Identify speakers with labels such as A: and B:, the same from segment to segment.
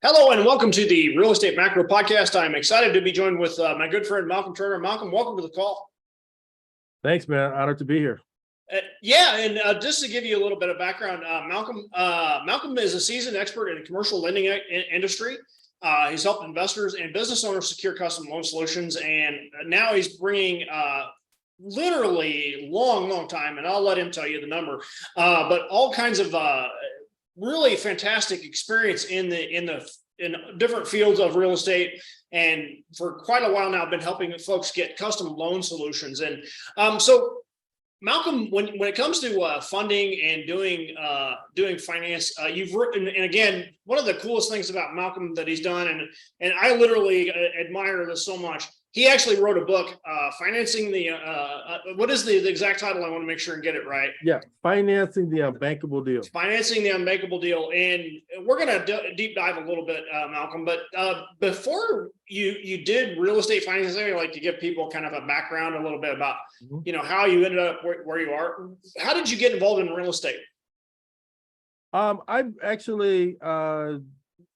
A: Hello and welcome to the Real Estate Macro Podcast. I'm excited to be joined with my good friend Malcolm Turner. Malcolm, welcome to the call.
B: Thanks, man. Honored to be here.
A: Just to give you a little bit of background, Malcolm is a seasoned expert in the commercial lending industry. He's helped investors and business owners secure custom loan solutions, and now he's bringing literally long time, and I'll let him tell you the number, but all kinds of really fantastic experience in different fields of real estate, and for quite a while now I've been helping folks get custom loan solutions. And so Malcolm, when it comes to funding and doing finance, you've written, and again, one of the coolest things about Malcolm that he's done, and I literally admire this so much. He actually wrote a book, financing the what is the exact title? I want to make sure and get it right.
B: Yeah, financing the unbankable deal.
A: Financing the Unbankable Deal, and we're going to deep dive a little bit, Malcolm. But before you did real estate financing, I'd like to give people kind of a background, a little bit about how you ended up where you are. How did you get involved in real estate?
B: I'm actually on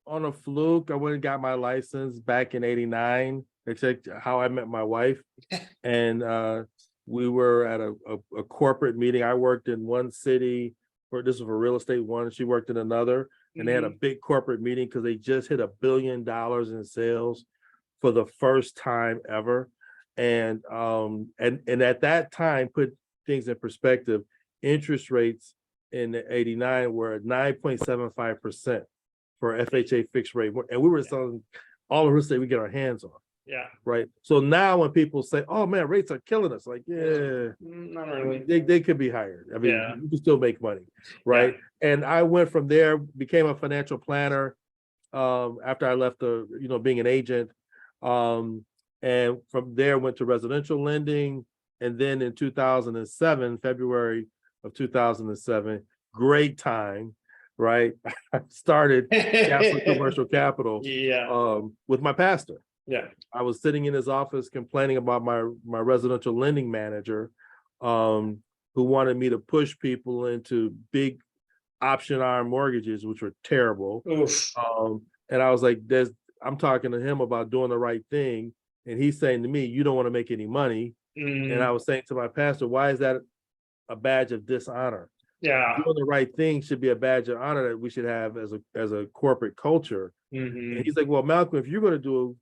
B: a fluke. I went and got my license back in '89. Except how I met my wife, and we were at a corporate meeting. I worked in one city, this was for real estate one, she worked in another, and they had a big corporate meeting because they just hit $1 billion in sales for the first time ever. And at that time, put things in perspective, interest rates in '89 were at 9.75% for FHA fixed rate, and we were selling all the real estate we get our hands on.
A: Yeah.
B: Right. So now when people say, "Oh man, rates are killing us," like, yeah,
A: not really.
B: They could be higher. I mean, you can still make money, right?
A: Yeah.
B: And I went from there, became a financial planner after I left being an agent, and from there went to residential lending, and then in 2007, February of 2007, great time, right? I started Commercial Capital, with my pastor.
A: Yeah,
B: I was sitting in his office complaining about my residential lending manager, who wanted me to push people into big option arm mortgages, which were terrible. And I was like, I'm talking to him about doing the right thing, and he's saying to me, "You don't want to make any money." And I was saying to my pastor, "Why is that a badge of dishonor?
A: Yeah,
B: doing the right thing should be a badge of honor that we should have as a corporate culture." And he's like, "Well, Malcolm, if you're going to do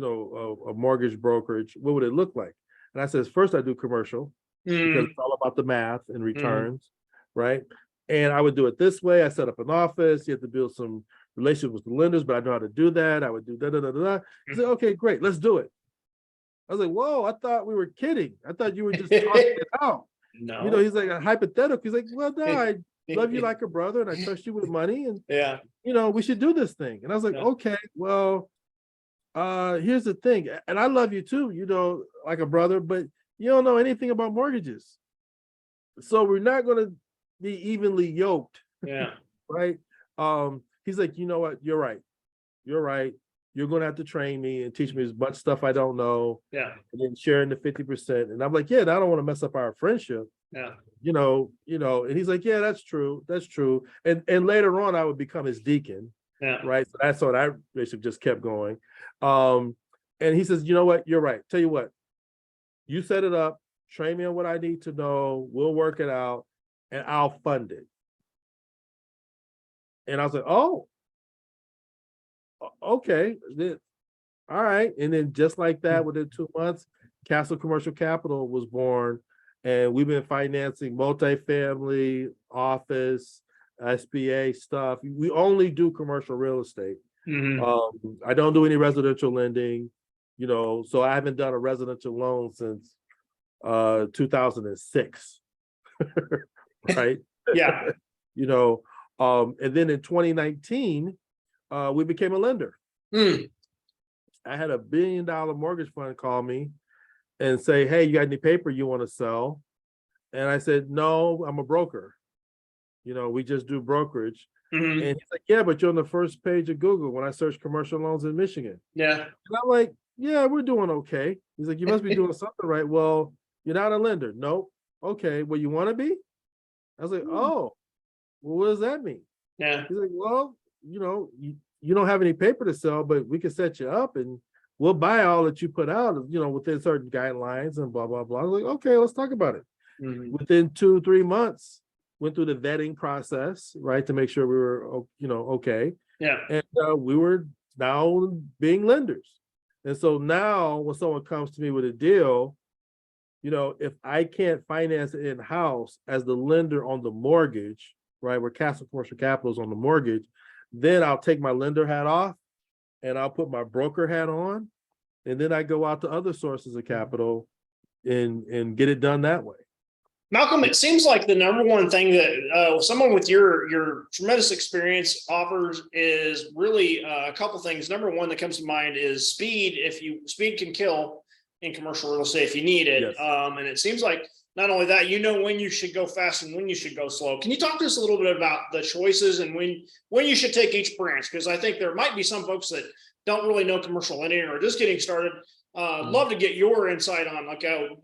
B: a mortgage brokerage, what would it look like?" And I says, "First, I do commercial because it's all about the math and returns, right? And I would do it this way. I set up an office. You have to build some relationship with the lenders, but I know how to do that. I would do da da da da." He said, "Okay, great, let's do it." I was like, "Whoa, I thought we were kidding. I thought you were just talking it out."
A: No,
B: he's like, a hypothetical. He's like, "Well, no, I love you like a brother, and I trust you with money, and we should do this thing." And I was like, "Okay, well, here's the thing, and I love you too, like a brother, but you don't know anything about mortgages, so we're not going to be evenly yoked." Right. He's like, "You know what, you're right, you're going to have to train me and teach me as much stuff I don't know, and then sharing the 50%." And I'm like, "Yeah, I don't want to mess up our friendship." And he's like, "Yeah, that's true, and later on I would become his deacon. Right. So that's what I basically just kept going. And he says, "You know what? You're right. Tell you what, you set it up, train me on what I need to know. We'll work it out, and I'll fund it." And I was like, "Oh, okay. All right." And then just like that, within 2 months, Castle Commercial Capital was born. And we've been financing multifamily, office, SBA stuff. We only do commercial real estate. I don't do any residential lending, so I haven't done a residential loan since 2006. Right. And then in 2019, we became a lender. I had $1 billion mortgage fund call me and say, "Hey, you got any paper you want to sell?" And I said, "No, I'm a broker. We just do brokerage." And he's like, "Yeah, but you're on the first page of Google when I search commercial loans in Michigan." And I'm like, "Yeah, we're doing okay." He's like, "You must be doing something right." "Well, you're not a lender." "Nope." "Okay, well, you want to be?" I was like, "Oh, well, what does that mean?" He's like, "Well, you don't have any paper to sell, but we can set you up and we'll buy all that you put out, within certain guidelines and blah, blah, blah. I was like, okay, let's talk about it. Mm-hmm. Within 2-3 months, went through the vetting process, right, to make sure we were, okay.
A: Yeah.
B: And we were now being lenders. And so now when someone comes to me with a deal, if I can't finance it in-house as the lender on the mortgage, right, where Castle Commercial Capital is on the mortgage, then I'll take my lender hat off and I'll put my broker hat on. And then I go out to other sources of capital and get it done that way.
A: Malcom, it seems like the number one thing that someone with your tremendous experience offers is really a couple things. Number one that comes to mind is speed. Speed can kill in commercial real estate if you need it. Yes. And it seems like not only that, when you should go fast and when you should go slow. Can you talk to us a little bit about the choices and when you should take each branch? Because I think there might be some folks that don't really know commercial lending or just getting started. Love to get your insight on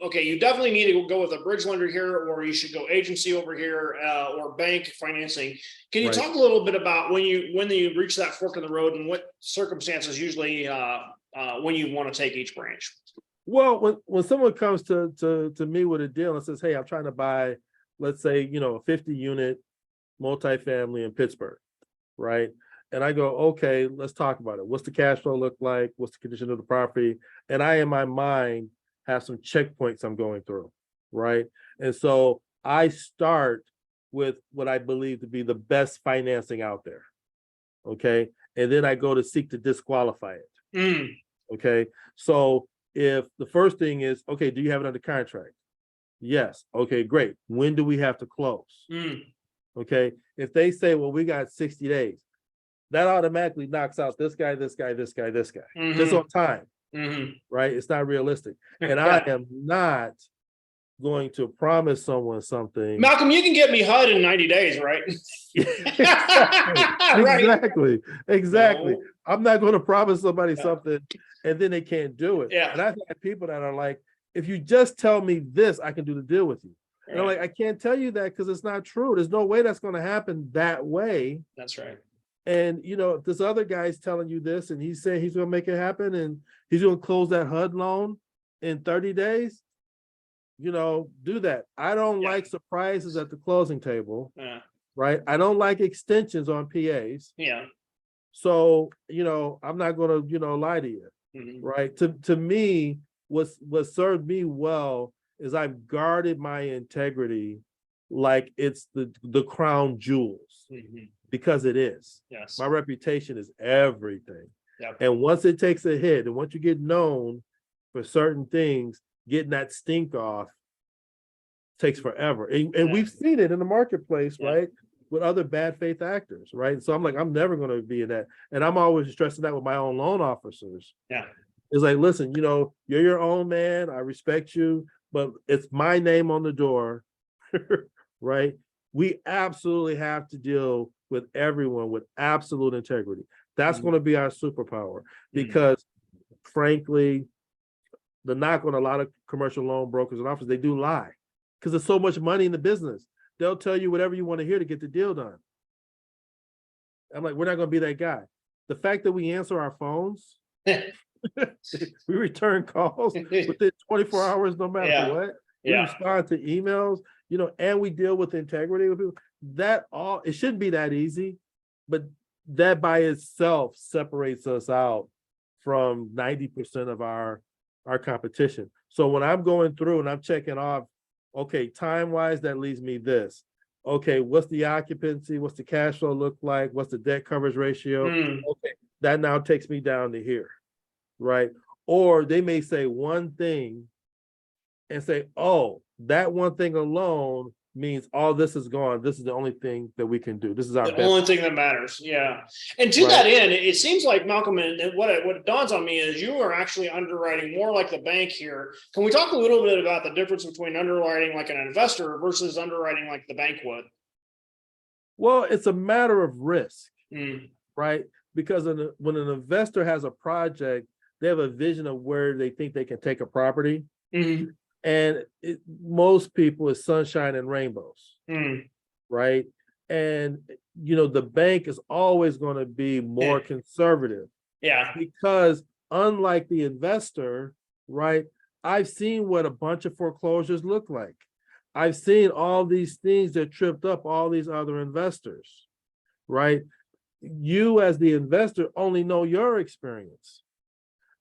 A: okay, you definitely need to go with a bridge lender here, or you should go agency over here, or bank financing. Can you talk a little bit about when you reach that fork in the road and what circumstances usually when you want to take each branch?
B: Well, when someone comes to me with a deal and says, hey, I'm trying to buy, let's say, a 50-unit multifamily in Pittsburgh, right? And I go, okay, let's talk about it. What's the cash flow look like? What's the condition of the property? And I, in my mind, have some checkpoints I'm going through, right? And so I start with what I believe to be the best financing out there, okay? And then I go to seek to disqualify it, okay? So if the first thing is, okay, do you have it under contract? Yes. Okay, great. When do we have to close? Okay. If they say, well, we got 60 days, that automatically knocks out this guy, just on time, right? It's not realistic. And I am not going to promise someone something.
A: Malcom, you can get me HUD in 90 days, right?
B: Exactly. No. I'm not going to promise somebody something and then they can't do it. Yeah. And I've had people that are like, if you just tell me this, I can do the deal with you. Right. And I'm like, I can't tell you that because it's not true. There's no way that's going to happen that way.
A: That's right.
B: And, if this other guy's telling you this and he's saying he's going to make it happen and he's going to close that HUD loan in 30 days, do that. I don't like surprises at the closing table, right? I don't like extensions on PAs.
A: Yeah.
B: So, I'm not going to, lie to you, right? To me, what served me well is I've guarded my integrity like it's the crown jewels. Because it is.
A: Yes.
B: My reputation is everything.
A: Yep.
B: And once it takes a hit, and once you get known for certain things, getting that stink off takes forever. And we've seen it in the marketplace, right? With other bad faith actors, right? So I'm like, I'm never going to be in that. And I'm always stressing that with my own loan officers.
A: Yeah.
B: It's like, listen, you're your own man. I respect you, but it's my name on the door, right? We absolutely have to deal with everyone with absolute integrity. That's going to be our superpower because frankly, the knock on a lot of commercial loan brokers and officers, they do lie because there's so much money in the business. They'll tell you whatever you want to hear to get the deal done. I'm like, we're not going to be that guy. The fact that we answer our phones, we return calls within 24 hours, no matter what. We respond to emails, and we deal with integrity with people. It shouldn't be that easy, but that by itself separates us out from 90% of our competition. So when I'm going through and I'm checking off, okay, time-wise, that leaves me this. Okay, what's the occupancy? What's the cash flow look like? What's the debt coverage ratio? Okay, that now takes me down to here, right? Or they may say one thing and say, oh, that one thing alone means all this is gone. This is the only thing that we can do. This is our
A: the only thing that matters. Yeah. And to that end, it seems like Malcom, and what dawns on me is you are actually underwriting more like the bank here. Can we talk a little bit about the difference between underwriting like an investor versus underwriting like the bank would?
B: Well, it's a matter of risk, right? Because when an investor has a project, they have a vision of where they think they can take a property. And most people is sunshine and rainbows, right? And the bank is always going to be more conservative.
A: Yeah.
B: Because unlike the investor, right, I've seen what a bunch of foreclosures look like. I've seen all these things that tripped up all these other investors, right? You as the investor only know your experience.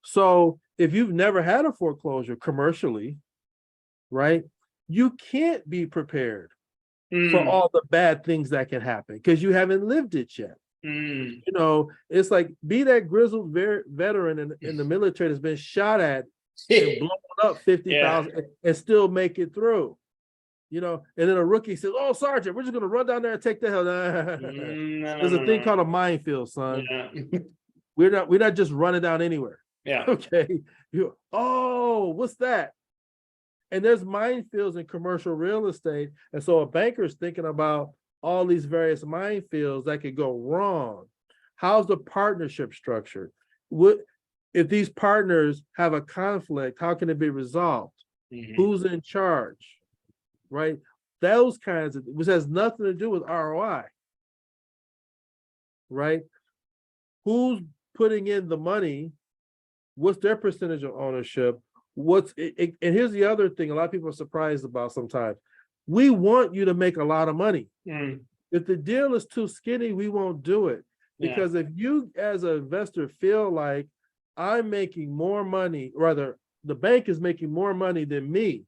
B: So if you've never had a foreclosure commercially, right, you can't be prepared for all the bad things that can happen because you haven't lived it yet. It's like be that grizzled veteran in the military that's been shot at and blown up 50,000 and still make it through. And then a rookie says, "Oh, Sergeant, we're just gonna run down there and take the hell." There's a thing called a minefield, son.
A: Yeah.
B: We're not just running down anywhere.
A: Yeah.
B: Okay. What's that? And there's minefields in commercial real estate. And so a banker's thinking about all these various minefields that could go wrong. How's the partnership structured? If these partners have a conflict, how can it be resolved? Who's in charge? Right? Those kinds of, which has nothing to do with ROI. Right? Who's putting in the money? What's their percentage of ownership? And here's the other thing a lot of people are surprised about sometimes. We want you to make a lot of money. If the deal is too skinny, we won't do it. Because if you as an investor feel like I'm making more money, rather the bank is making more money than me,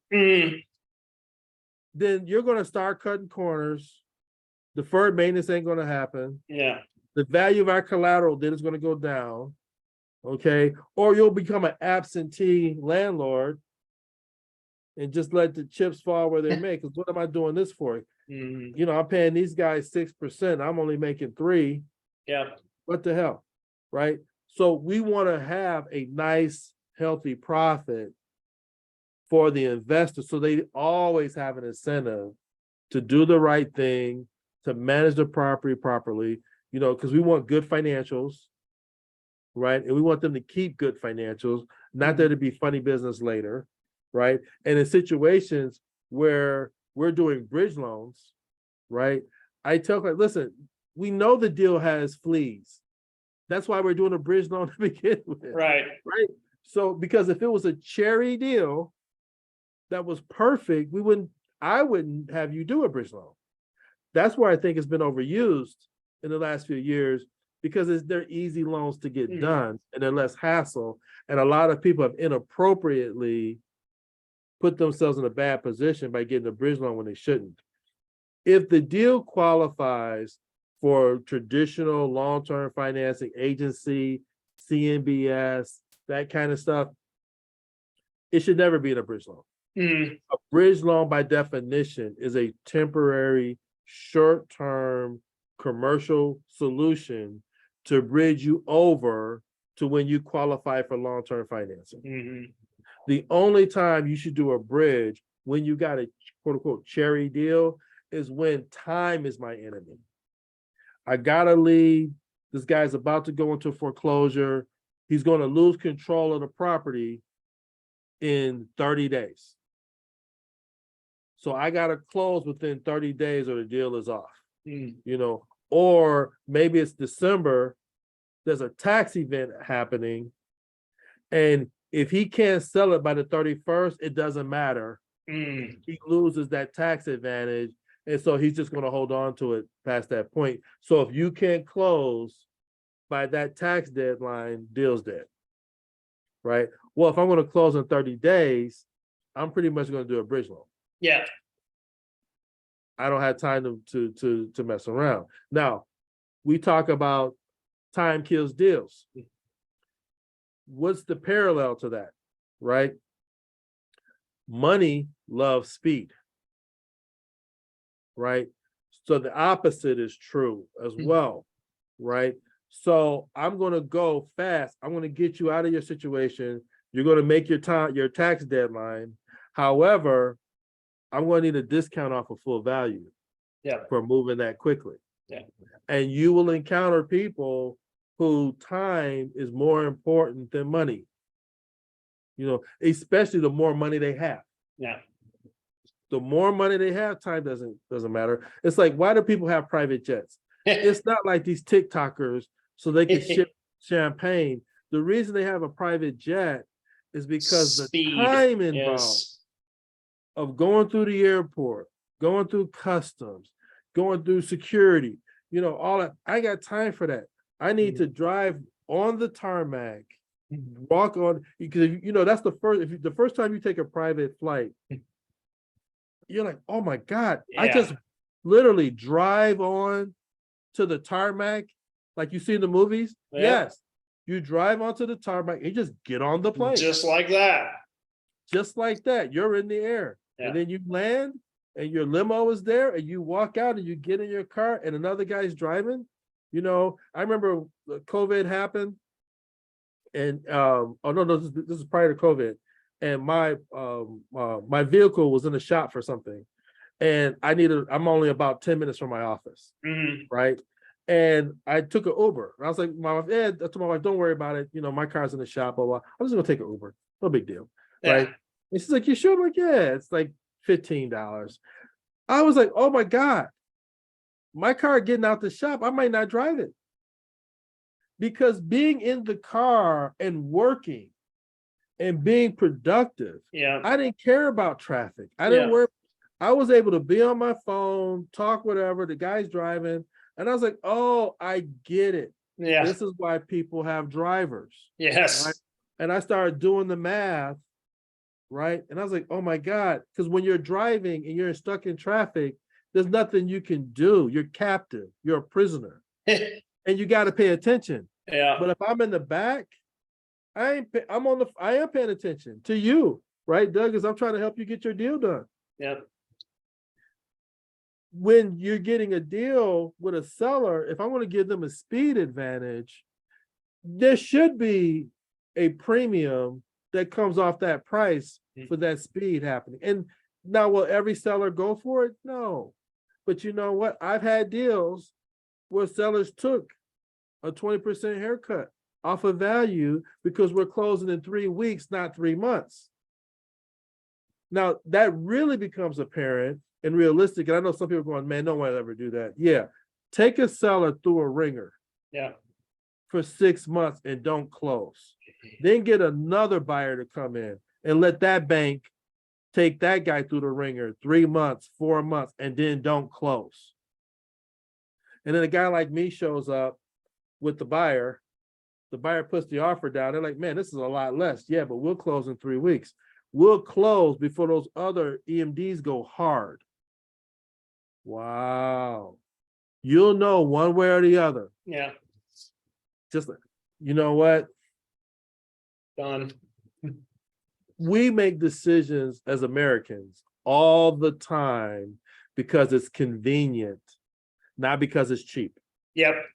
B: then you're going to start cutting corners. Deferred maintenance ain't going to happen.
A: Yeah.
B: The value of our collateral then is going to go down. Okay. Or you'll become an absentee landlord and just let the chips fall where they may. Because what am I doing this for? I'm paying these guys 6%. I'm only making 3%.
A: Yeah.
B: What the hell? Right. So we want to have a nice, healthy profit for the investor. So they always have an incentive to do the right thing, to manage the property properly, because we want good financials, right? And we want them to keep good financials, not there to be funny business later, right? And in situations where we're doing bridge loans, right? I tell clients, listen, we know the deal has fleas. That's why we're doing a bridge loan to begin with.
A: Right.
B: Right. So because if it was a cherry deal that was perfect, I wouldn't have you do a bridge loan. That's where I think it's been overused in the last few years because they're easy loans to get done and they're less hassle. And a lot of people have inappropriately put themselves in a bad position by getting a bridge loan when they shouldn't. If the deal qualifies for traditional long-term financing agency, CMBS, that kind of stuff, it should never be in a bridge loan. A bridge loan, by definition, is a temporary, short-term commercial solution to bridge you over to when you qualify for long-term financing. The only time you should do a bridge when you got a quote-unquote cherry deal is when time is my enemy. I gotta leave. This guy's about to go into foreclosure. He's going to lose control of the property in 30 days. So I got to close within 30 days or the deal is off. Or maybe it's December, there's a tax event happening. And if he can't sell it by the 31st, it doesn't matter. He loses that tax advantage. And so he's just going to hold on to it past that point. So if you can't close by that tax deadline, deal's dead. Right? Well, if I'm going to close in 30 days, I'm pretty much going to do a bridge loan.
A: Yeah.
B: I don't have time to mess around. Now, we talk about time kills deals. What's the parallel to that, right? Money loves speed, right? So the opposite is true as well, right? So I'm going to go fast. I'm going to get you out of your situation. You're going to make your tax deadline. However, I'm going to need a discount off of full value for moving that quickly. And you will encounter people who time is more important than money. Especially the more money they have. The more money they have, time doesn't matter. It's like, why do people have private jets? It's not like these TikTokers so they can ship champagne. The reason they have a private jet is because the
A: Speed.
B: time involved of going through the airport, going through customs, going through security, all that. I got time for that. I need to drive on the tarmac, walk on, because that's the first time you take a private flight, you're like, oh my God, I just literally drive on to the tarmac like you see in the movies. Yes, you drive onto the tarmac, you just get on the plane.
A: Just like that.
B: Just like that. You're in the air. And then you land and your limo is there and you walk out and you get in your car and another guy's driving. I remember COVID happened and this is prior to COVID. And my vehicle was in the shop for something. And I'm only about 10 minutes from my office. Right. And I took an Uber. I was like, I told my wife, don't worry about it. My car's in the shop, blah, blah. I'm just gonna take an Uber. No big deal. Right. And she's like, you sure? I'm like, yeah, it's like $15. I was like, oh my God, my car getting out the shop, I might not drive it. Because being in the car and working and being productive, I didn't care about traffic. I didn't worry. I was able to be on my phone, talk whatever, the guy's driving. And I was like, oh, I get it. This is why people have drivers.
A: Yes.
B: Right? And I started doing the math. Right. And I was like, oh my God, because when you're driving and you're stuck in traffic, there's nothing you can do. You're captive, you're a prisoner, and you got to pay attention. But if I'm in the back, I am paying attention to you, right, Doug? Because I'm trying to help you get your deal done. When you're getting a deal with a seller, if I want to give them a speed advantage, there should be a premium that comes off that price for that speed happening. And now, will every seller go for it? No. But you know what? I've had deals where sellers took a 20% haircut off of value because we're closing in 3 weeks, not 3 months. Now, that really becomes apparent and realistic. And I know some people are going, man, no one will ever do that. Yeah. Take a seller through a ringer. For 6 months and don't close. Then get another buyer to come in and let that bank take that guy through the ringer 3 months, 4 months, and then don't close. And then a guy like me shows up with the buyer puts the offer down. They're like, man, this is a lot less. Yeah, but we'll close in 3 weeks. We'll close before those other EMDs go hard. Wow. You'll know one way or the other. Just, you know what?
A: Done.
B: We make decisions as Americans all the time because it's convenient, not because it's cheap.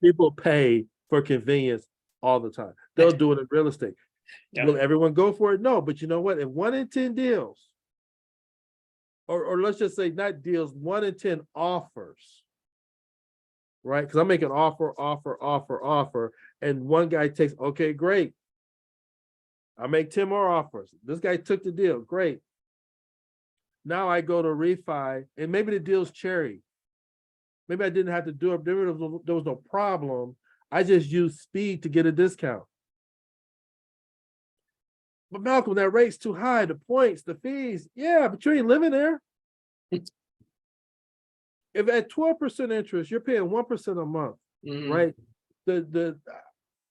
B: People pay for convenience all the time. They'll do it in real estate. Will everyone go for it? No, but you know what? If 1 in 10 deals, or let's just say not deals, 1 in 10 offers, right? Because I'm making offer, and one guy takes, okay, great. I make 10 more offers. This guy took the deal, great. Now I go to refi, and maybe the deal's cherry. Maybe I didn't have to do it. There was no problem. I just used speed to get a discount. But Malcolm, that rate's too high, the points, the fees. Yeah, but you ain't living there. If at 12% interest, you're paying 1% a month, right?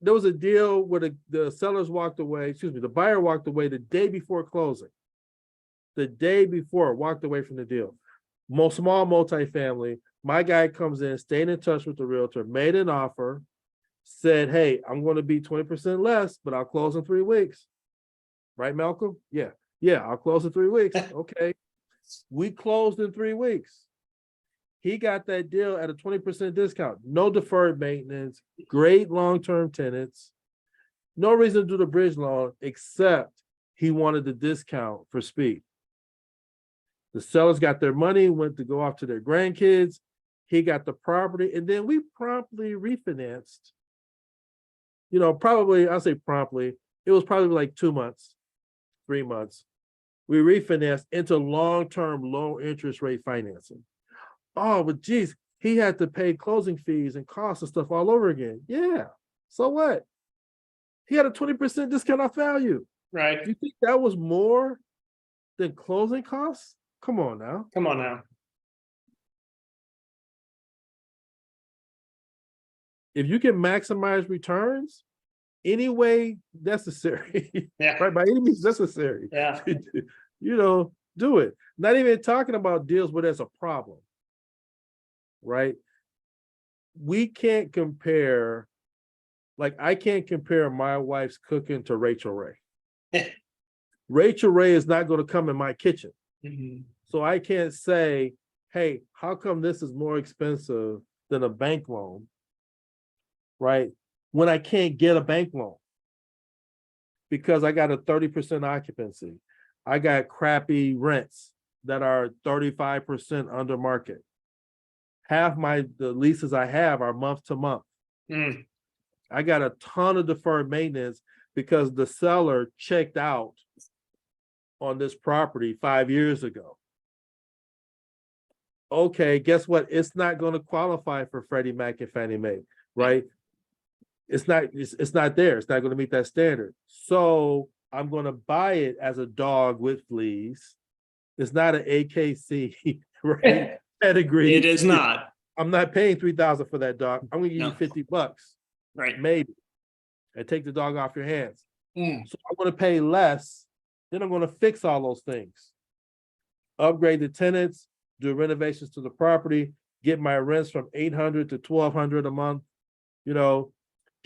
B: There was a deal where the sellers walked away, the buyer walked away the day before closing. The day before, walked away from the deal. Small multifamily. My guy comes in, stayed in touch with the realtor, made an offer, said, hey, I'm going to be 20% less, but I'll close in 3 weeks. Right, Malcolm? Yeah, I'll close in 3 weeks. Okay. We closed in 3 weeks. He got that deal at a 20% discount. No deferred maintenance, great long-term tenants. No reason to do the bridge loan except he wanted the discount for speed. The sellers got their money, went to go off to their grandkids. He got the property, and then we promptly refinanced. I'll say promptly. It was probably like 2 months, 3 months. We refinanced into long-term, low interest rate financing. Oh, but geez, he had to pay closing fees and costs and stuff all over again. Yeah. So what? He had a 20% discount off value.
A: Right.
B: You think that was more than closing costs? Come on now.
A: Come on now.
B: If you can maximize returns any way necessary,
A: Yeah.
B: right? By any means necessary.
A: Yeah.
B: Do it. Not even talking about deals where there's a problem, right? We can't compare, like I can't compare my wife's cooking to Rachel Ray. Rachel Ray is not going to come in my kitchen.
A: Mm-hmm.
B: So I can't say, hey, how come this is more expensive than a bank loan, right? When I can't get a bank loan because I got a 30% occupancy. I got crappy rents that are 35% under market. Half the leases I have are month to month.
A: Mm.
B: I got a ton of deferred maintenance because the seller checked out on this property 5 years ago. Okay, guess what? It's not going to qualify for Freddie Mac and Fannie Mae, right? It's not there. It's not going to meet that standard. So I'm going to buy it as a dog with fleas. It's not an AKC, right? Pedigree.
A: It is not.
B: I'm not paying $3,000 for that dog. I'm going to give you $50,
A: right?
B: Maybe, and take the dog off your hands.
A: Mm.
B: So I'm going to pay less. Then I'm going to fix all those things, upgrade the tenants, do renovations to the property, get my rents from $800 to $1,200 a month.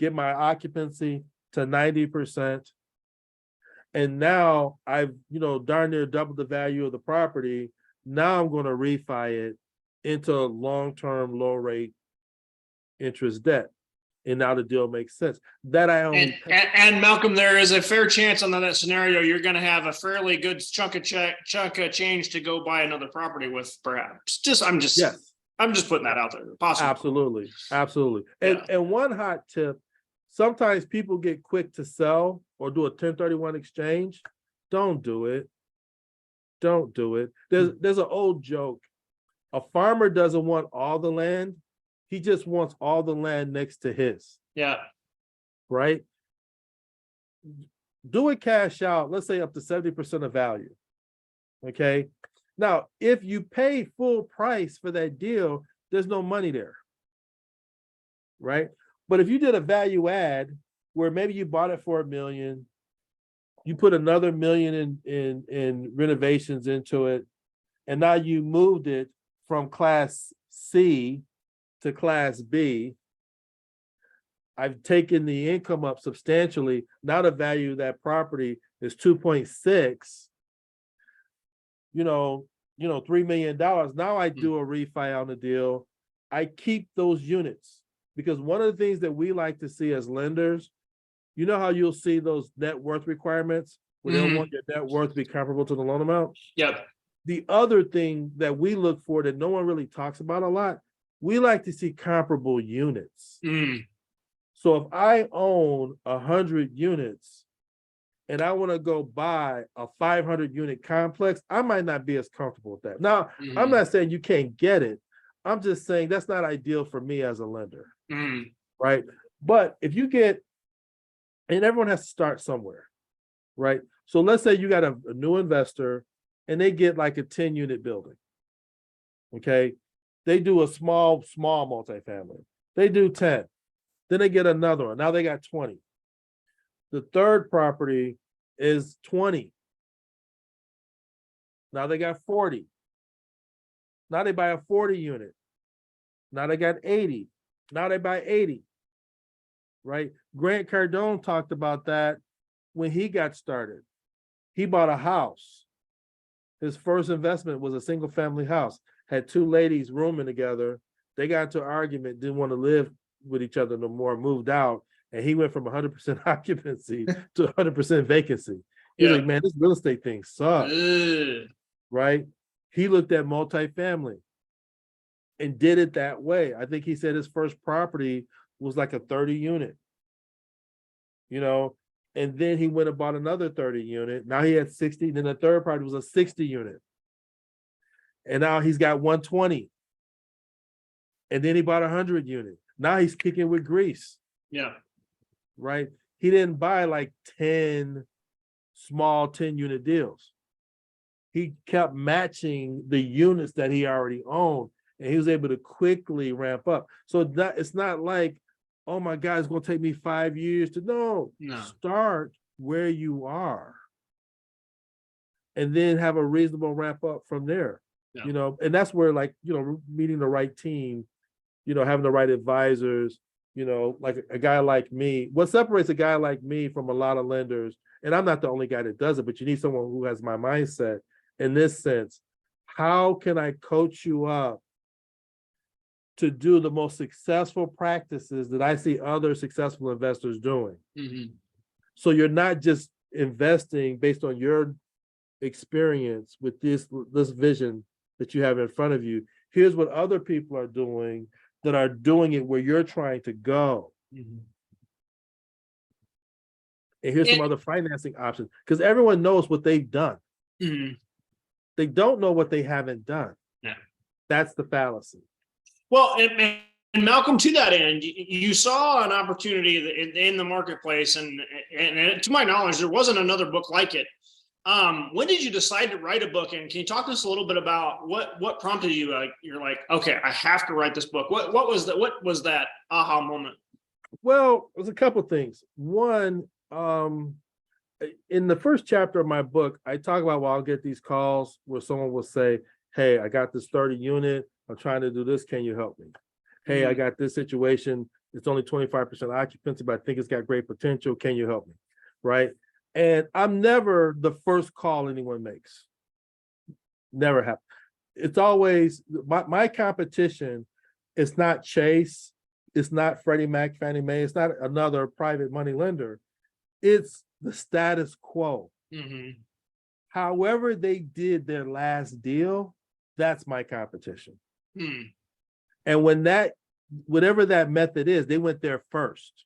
B: Get my occupancy to 90%. And now I've, darn near doubled the value of the property. Now I'm going to refi it into a long-term, low-rate interest debt. And now the deal makes sense. That I only
A: and Malcolm, there is a fair chance on that scenario you're going to have a fairly good chunk of change to go buy another property with, perhaps. I'm just putting that out there. Possibly.
B: Absolutely. And one hot tip: sometimes people get quick to sell or do a 1031 exchange. Don't do it. Don't do it. There's an old joke. A farmer doesn't want all the land. He just wants all the land next to his.
A: Yeah.
B: Right? Do it cash out, let's say up to 70% of value. Okay. Now, if you pay full price for that deal, there's no money there. Right? But if you did a value add where maybe you bought it for $1 million, you put another $1 million in renovations into it, and now you moved it from class C to class B, I've taken the income up substantially. Now the value of that property is 2.6, $3 million. Now I do a refi on the deal. I keep those units because one of the things that we like to see as lenders, how you'll see those net worth requirements where they'll want your net worth to be comparable to the loan amount.
A: Yep.
B: The other thing that we look for that no one really talks about a lot, we like to see comparable units.
A: Mm.
B: So if I own 100 units and I want to go buy a 500 unit complex, I might not be as comfortable with that. Now, I'm not saying you can't get it. I'm just saying that's not ideal for me as a lender. Right? But if you get, and everyone has to start somewhere, right? So let's say you got a new investor and they get like a 10 unit building. Okay. They do a small multifamily. They do 10. Then they get another one. Now they got 20. The third property is 20. Now they got 40. Now they buy a 40 unit. Now they got 80. Now they buy 80. Right? Grant Cardone talked about that when he got started. He bought a house. His first investment was a single family house. Had two ladies rooming together. They got into an argument, didn't want to live with each other no more, moved out. And he went from 100% occupancy to 100% vacancy. He's like, man, this real estate thing sucks. Right? He looked at multifamily and did it that way. I think he said his first property was like a 30 unit, and then he went and bought another 30 unit. Now he had 60. Then the third property was a 60 unit. And now he's got 120. And then he bought 100 unit. Now he's kicking with grease.
A: Yeah.
B: Right. He didn't buy like 10 small 10-unit deals. He kept matching the units that he already owned, and he was able to quickly ramp up. So it's not like, oh my God, it's going to take me 5 years to no. Start where you are, and then have a reasonable ramp up from there. Yeah. And that's where, like, meeting the right team, having the right advisors, like a guy like me. What separates a guy like me from a lot of lenders, and I'm not the only guy that does it, but you need someone who has my mindset in this sense. How can I coach you up to do the most successful practices that I see other successful investors doing? Mm-hmm. So you're not just investing based on your experience with this vision that you have in front of you. Here's what other people are doing that are doing it where you're trying to go. Mm-hmm. And here's some other financing options, because everyone knows what they've done. Mm-hmm. They don't know what they haven't done. Yeah. That's the fallacy.
A: Well, and Malcolm, to that end, you saw an opportunity in the marketplace, and to my knowledge, there wasn't another book like it. When did you decide to write a book? And can you talk to us a little bit about what prompted you? Like, you're like, okay, I have to write this book. What was that aha moment?
B: Well, it was a couple of things. One, in the first chapter of my book, I talk about, well, I'll get these calls where someone will say, hey, I got this 30 unit. I'm trying to do this. Can you help me? Hey, mm-hmm. I got this situation. It's only 25% occupancy, but I think it's got great potential. Can you help me? Right. And I'm never the first call anyone makes. Never have. It's always my competition. It's not Chase. It's not Freddie Mac, Fannie Mae. It's not another private money lender. It's the status quo. Mm-hmm. However they did their last deal, that's my competition. Mm. And whatever that method is, they went there first,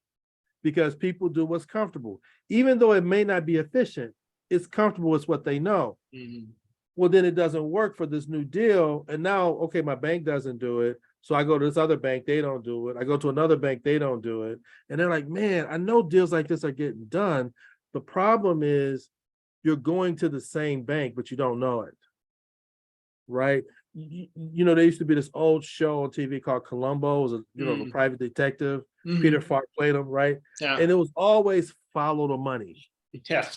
B: because people do what's comfortable. Even though it may not be efficient, it's comfortable with what they know. Mm-hmm. Well, then it doesn't work for this new deal. And now, okay, my bank doesn't do it. So I go to this other bank, they don't do it. I go to another bank, they don't do it. And they're like, man, I know deals like this are getting done. The problem is you're going to the same bank, but you don't know it, right? There used to be this old show on TV called Columbo. It was the private detective. Mm-hmm. Peter Falk played him, right? Yeah. And it was always follow the money.
A: Yeah.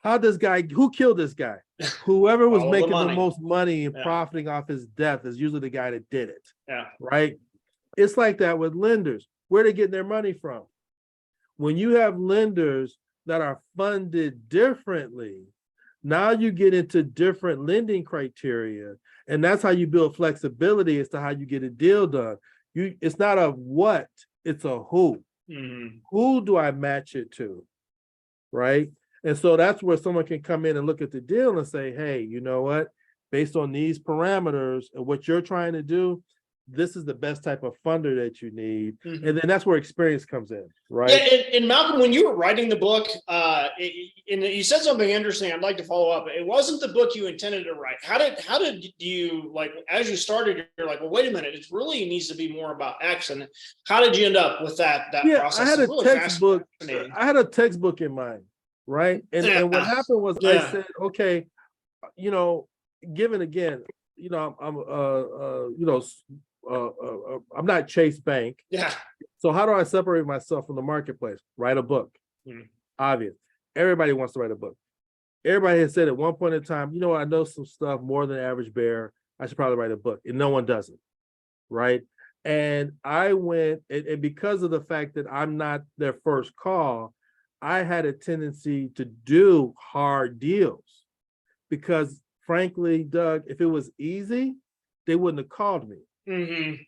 B: Who killed this guy? Whoever was making the most money and profiting off his death is usually the guy that did it. Yeah. Right? It's like that with lenders. Where are they getting their money from? When you have lenders that are funded differently, now you get into different lending criteria, and that's how you build flexibility as to how you get a deal done. It's not a what, it's a who. Mm-hmm. Who do I match it to, right? And so that's where someone can come in and look at the deal and say, hey, you know what? Based on these parameters and what you're trying to do, this is the best type of funder that you need. Mm-hmm. And then that's where experience comes in, right?
A: Yeah, and Malcolm, when you were writing the book, you said something interesting. I'd like to follow up. It wasn't the book you intended to write. How did you, like, as you started, you're like, well, wait a minute, it really needs to be more about X. And how did you end up with that process?
B: I had a textbook. I had a textbook in mind, right? And what happened was I said, okay, given again, I'm not Chase Bank. Yeah. So how do I separate myself from the marketplace? Write a book. Mm. Obvious. Everybody wants to write a book. Everybody has said at one point in time, I know some stuff more than average bear. I should probably write a book. And no one does it. Right. And I went, and because of the fact that I'm not their first call, I had a tendency to do hard deals. Because frankly, Doug, if it was easy, they wouldn't have called me. Mm-hmm. Do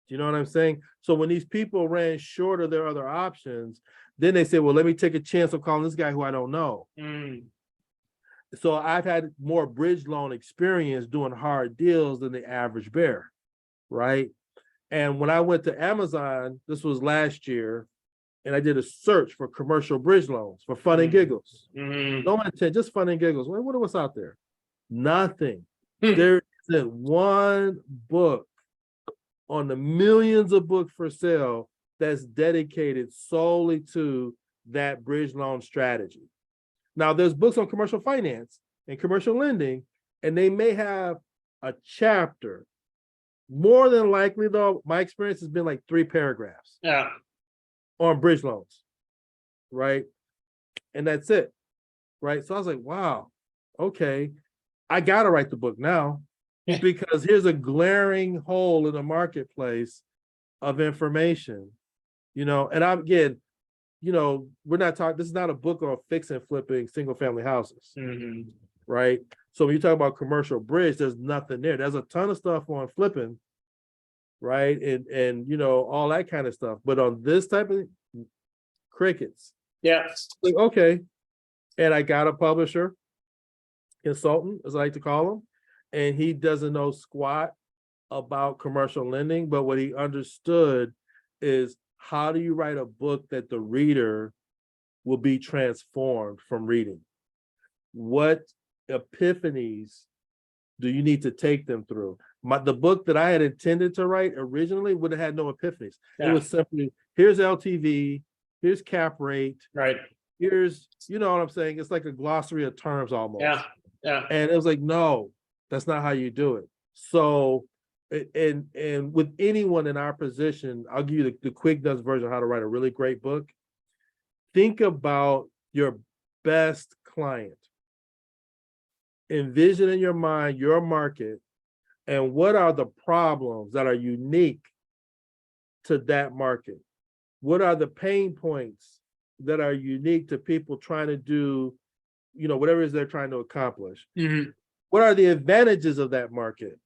B: you know what I'm saying? So when these people ran short of their other options, then they said, well, let me take a chance of calling this guy who I don't know. Mm. So I've had more bridge loan experience doing hard deals than the average bear, right? And when I went to Amazon, this was last year, and I did a search for commercial bridge loans for fun and giggles. Mm-hmm. No intent, just fun and giggles. What's out there? Nothing. There isn't one book on the millions of books for sale that's dedicated solely to that bridge loan strategy. Now, there's books on commercial finance and commercial lending, and they may have a chapter. More than likely, though, my experience has been like 3 paragraphs on bridge loans, right? And that's it, right? So I was like, wow, okay, I got to write the book now because here's a glaring hole in the marketplace of information, and I'm again, we're not talking, this is not a book on fixing and flipping single family houses, right? So when you talk about commercial bridge, there's nothing there. There's a ton of stuff on flipping, right? And all that kind of stuff. But on this type of crickets.
A: Yeah.
B: Like, okay. And I got a publisher, consultant, as I like to call him, and he doesn't know squat about commercial lending, but what he understood is, how do you write a book that the reader will be transformed from reading? What epiphanies do you need to take them through? The book that I had intended to write originally would have had no epiphanies. It was simply, here's LTV, here's cap rate,
A: right?
B: Here's, what I'm saying? It's like a glossary of terms almost.
A: Yeah.
B: And it was like, no, that's not how you do it. So, and with anyone in our position, I'll give you the quick nuts version of how to write a really great book. Think about your best client. Envision in your mind your market and what are the problems that are unique to that market? What are the pain points that are unique to people trying to do, whatever it is they're trying to accomplish? What are the advantages of that market,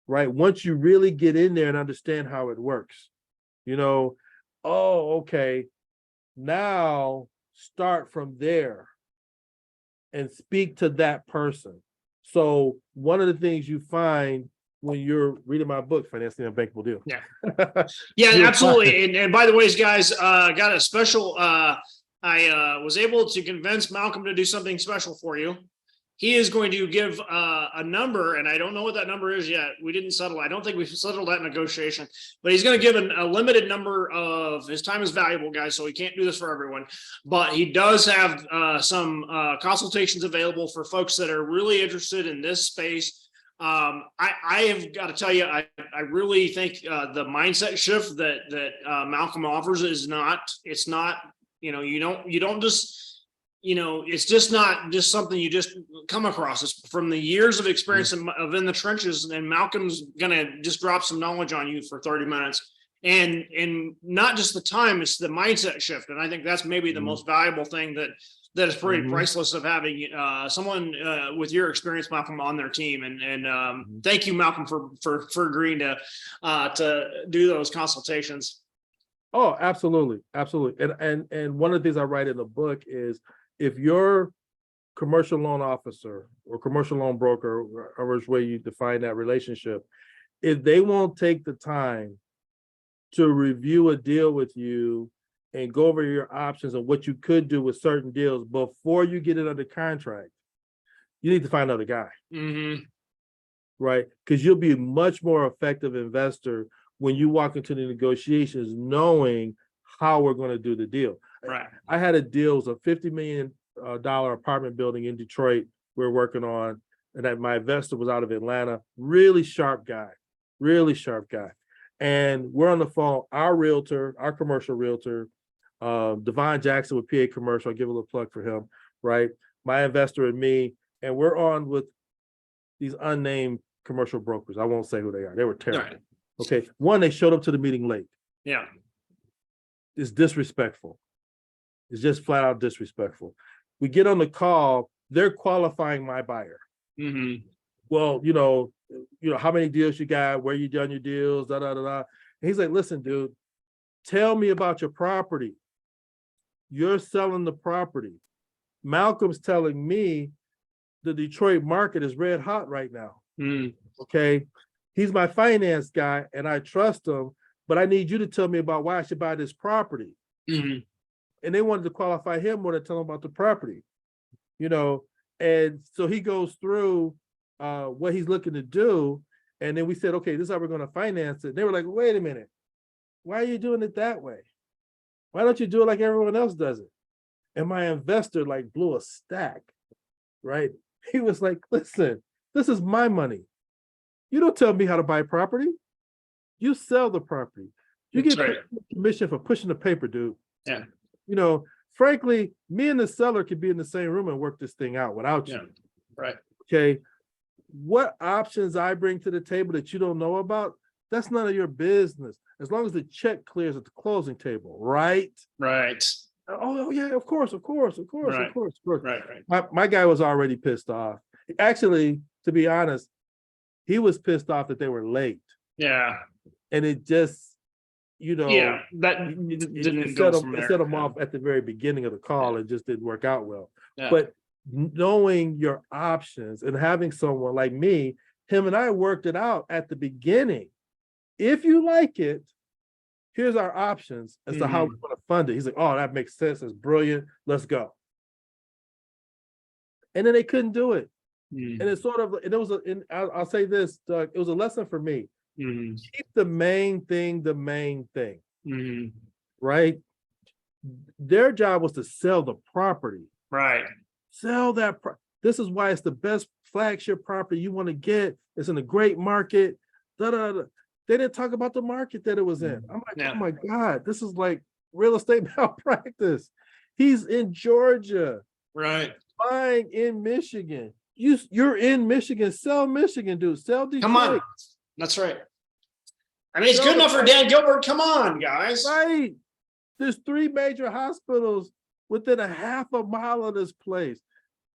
B: right? Once you really get in there and understand how it works, okay, now start from there and speak to that person. So one of the things you find when you're reading my book, Financing the Unbankable Deal.
A: Yeah, absolutely. And by the way, guys, got a special, I was able to convince Malcom to do something special for you. He is going to give a number, and I don't know what that number is yet. We didn't settle. I don't think we've settled that negotiation, but he's going to give a limited number of, his time is valuable, guys, so he can't do this for everyone, but he does have some consultations available for folks that are really interested in this space. I have got to tell you, I really think the mindset shift that Malcom offers is not, it's not, you don't just, it's just not just something you just come across. It's from the years of experience of in the trenches, and Malcolm's going to just drop some knowledge on you for 30 minutes. And not just the time, it's the mindset shift. And I think that's maybe the most valuable thing that is pretty priceless of having someone with your experience, Malcom, on their team. And thank you, Malcom, for agreeing to do those consultations.
B: Oh, absolutely. Absolutely. And one of the things I write in the book is, if your commercial loan officer or commercial loan broker, or which way you define that relationship, if they won't take the time to review a deal with you and go over your options and what you could do with certain deals before you get it under contract, you need to find another guy. Right? Because you'll be a much more effective investor when you walk into the negotiations knowing how we're going to do the deal.
A: Right.
B: I had a deal, it was a $50 million apartment building in Detroit we're working on, and that my investor was out of Atlanta. Really sharp guy. And we're on the phone, our realtor, our commercial realtor, Devon Jackson with PA Commercial, I'll give a little plug for him, right? My investor and me, and we're on with these unnamed commercial brokers. I won't say who they are. They were terrible. Right. Okay. One, they showed up to the meeting late.
A: Yeah.
B: It's disrespectful. It's just flat out disrespectful. We get on the call, they're qualifying my buyer. Well, how many deals you got, where you done your deals, da. And he's like, listen, dude, tell me about your property. You're selling the property. Malcolm's telling me the Detroit market is red hot right now. Okay. He's my finance guy and I trust him, but I need you to tell me about why I should buy this property. And they wanted to qualify him more than tell him about the property, and so he goes through what he's looking to do. And then we said, okay, this is how we're going to finance it. They were like, wait a minute. Why are you doing it that way? Why don't you do it like everyone else does it? And my investor like blew a stack, right? He was like, listen, this is my money. You don't tell me how to buy property. You sell the property. You get commission for pushing the paper, dude.
A: Yeah.
B: You know, frankly, me and the seller could be in the same room and work this thing out without you.
A: Right.
B: Okay. What options I bring to the table that you don't know about, that's none of your business. As long as the check clears at the closing table, right?
A: Right.
B: Oh yeah, of course.
A: Right. Right.
B: My guy was already pissed off. Actually, to be honest, he was pissed off that they were late.
A: Yeah.
B: And it just, you know,
A: it
B: set him off at the very beginning of the call. It just didn't work out well.
A: Yeah.
B: But knowing your options and having someone like me, him and I worked it out at the beginning. If you like it, here's our options as to how we're going to fund it. He's like, oh, that makes sense. That's brilliant. Let's go. And then they couldn't do it. And it's sort of, and it was, I'll say this, Doug, it was a lesson for me. Keep the main thing, right? Their job was to sell the property.
A: Right.
B: Sell that. This is why it's the best flagship property you want to get. It's in a great market. They didn't talk about the market that it was in. I'm like, oh my God, this is like real estate malpractice. He's in Georgia.
A: Right.
B: Buying in Michigan. You're in Michigan. Sell Michigan, dude. Sell Detroit.
A: Come on. That's right. I mean, it's good enough for Dan Gilbert. Come on, guys.
B: Right. There's 3 major hospitals within a half a mile of this place.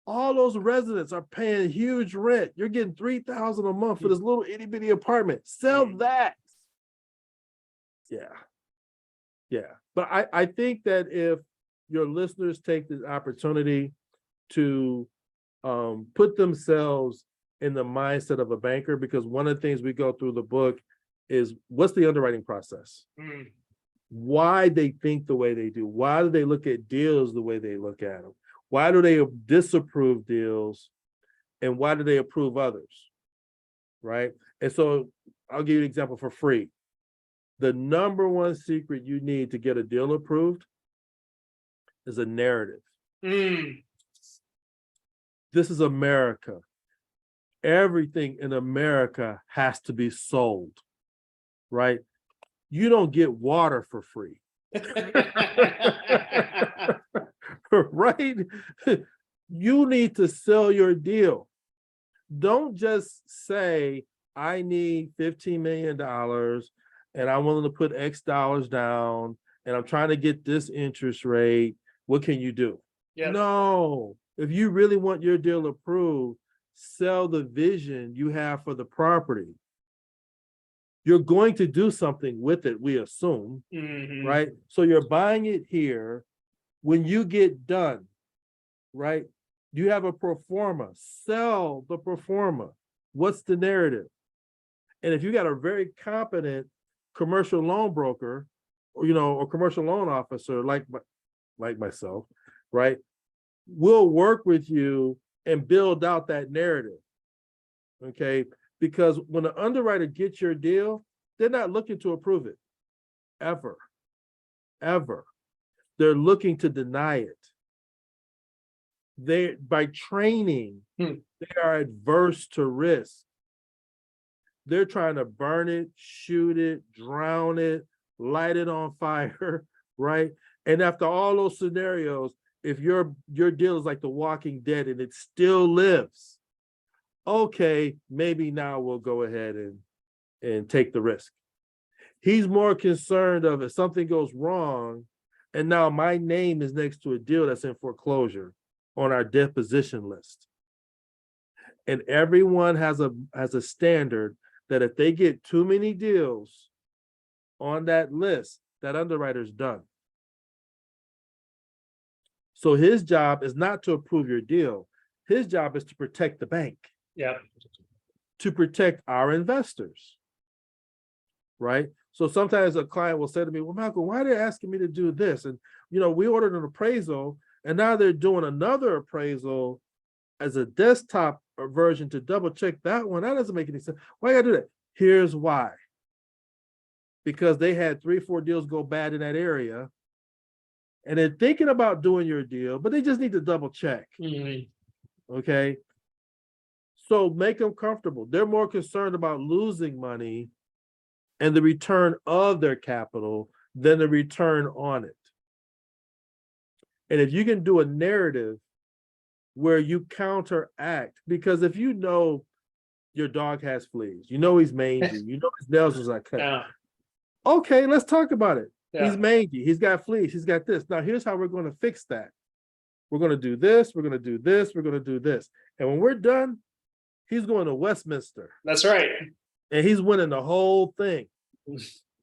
B: All those residents are paying huge rent. You're getting $3,000 a month for this little itty bitty apartment. Sell that. Yeah. But I think that if your listeners take this opportunity to put themselves in the mindset of a banker, because one of the things we go through the book is what's the underwriting process? Why they think the way they do? Why do they look at deals the way they look at them? Why do they disapprove deals? And why do they approve others? Right? And so I'll give you an example for free. The number one secret you need to get a deal approved is a narrative. This is America. Everything in America has to be sold, right? You don't get water for free. Right? You need to sell your deal. Don't just say, I need $15 million and I'm willing to put X dollars down and I'm trying to get this interest rate. What can you do? No. If you really want your deal approved, sell the vision you have for the property. You're going to do something with it, we assume, right? So you're buying it here. When you get done, right, you have a pro forma. Sell the pro forma. What's the narrative? And if you got a very competent commercial loan broker, or or commercial loan officer like myself, right, we'll work with you and build out that narrative. Okay, because when the underwriter gets your deal, they're not looking to approve it, ever. They're looking to deny it. By training, they are adverse to risk. They're trying to burn it, shoot it, drown it, light it on fire, right? And after all those scenarios, if your deal is like The Walking Dead and it still lives, okay, maybe now we'll go ahead and take the risk. He's more concerned of if something goes wrong, and now my name is next to a deal that's in foreclosure on our deposition list. And everyone has a standard that if they get too many deals on that list, that underwriter's done. So his job is not to approve your deal. His job is to protect the bank. To protect our investors. Right? So sometimes a client will say to me, well, Malcolm, why are they asking me to do this? And, we ordered an appraisal and now they're doing another appraisal as a desktop aversion to double check that one. That doesn't make any sense. Why you gotta do that? Here's why. Because they had 3-4 deals go bad in that area, and they're thinking about doing your deal, but they just need to double check. Okay. So make them comfortable. They're more concerned about losing money and the return of their capital than the return on it. And if you can do a narrative where you counteract, because if you know your dog has fleas, you know he's mangy, you know his nails is like cut.
A: Yeah.
B: Okay, let's talk about it.
A: Yeah.
B: He's mangy, he's got fleas, he's got this. Now here's how we're going to fix that. We're going to do this, we're going to do this, we're going to do this. And when we're done, he's going to Westminster.
A: That's right.
B: And he's winning the whole thing.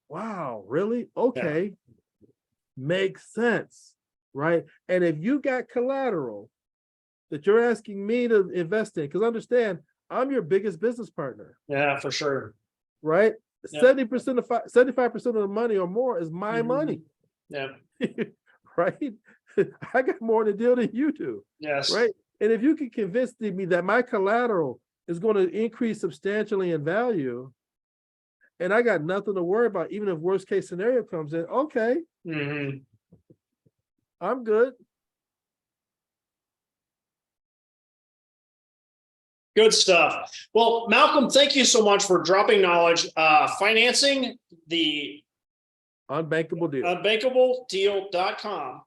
B: Wow, really? Okay. Yeah. Makes sense, right? And if you got collateral that you're asking me to invest in, because understand, I'm your biggest business partner.
A: Yeah, for sure.
B: Right? Yep. 75% of the money or more is my money.
A: Yeah.
B: Right? I got more in the deal than you do.
A: Yes.
B: Right? And if you can convince me that my collateral is going to increase substantially in value, and I got nothing to worry about, even if worst case scenario comes in, okay. I'm good.
A: Good stuff. Well, Malcom, thank you so much for dropping knowledge. Financing the
B: Unbankable Deal.
A: Unbankabledeal.com.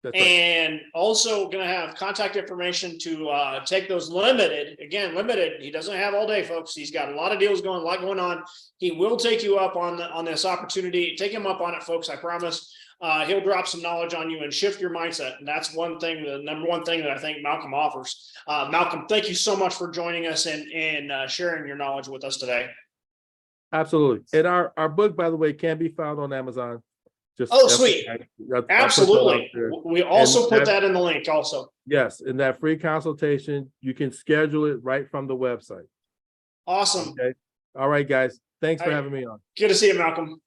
B: That's
A: and
B: right.
A: Also going to have contact information to take those limited. He doesn't have all day, folks. He's got a lot of deals going, a lot going on. He will take you up on this opportunity. Take him up on it, folks. I promise. He'll drop some knowledge on you and shift your mindset. And that's one thing, the number one thing that I think Malcom offers. Malcom, thank you so much for joining us and sharing your knowledge with us today.
B: Absolutely. And our book, by the way, can be found on Amazon.
A: Just sweet. Absolutely. We also put that in the link also.
B: Yes. In that free consultation, you can schedule it right from the website.
A: Awesome.
B: Okay. All right, guys. Thanks for having me on.
A: Good to see you, Malcom.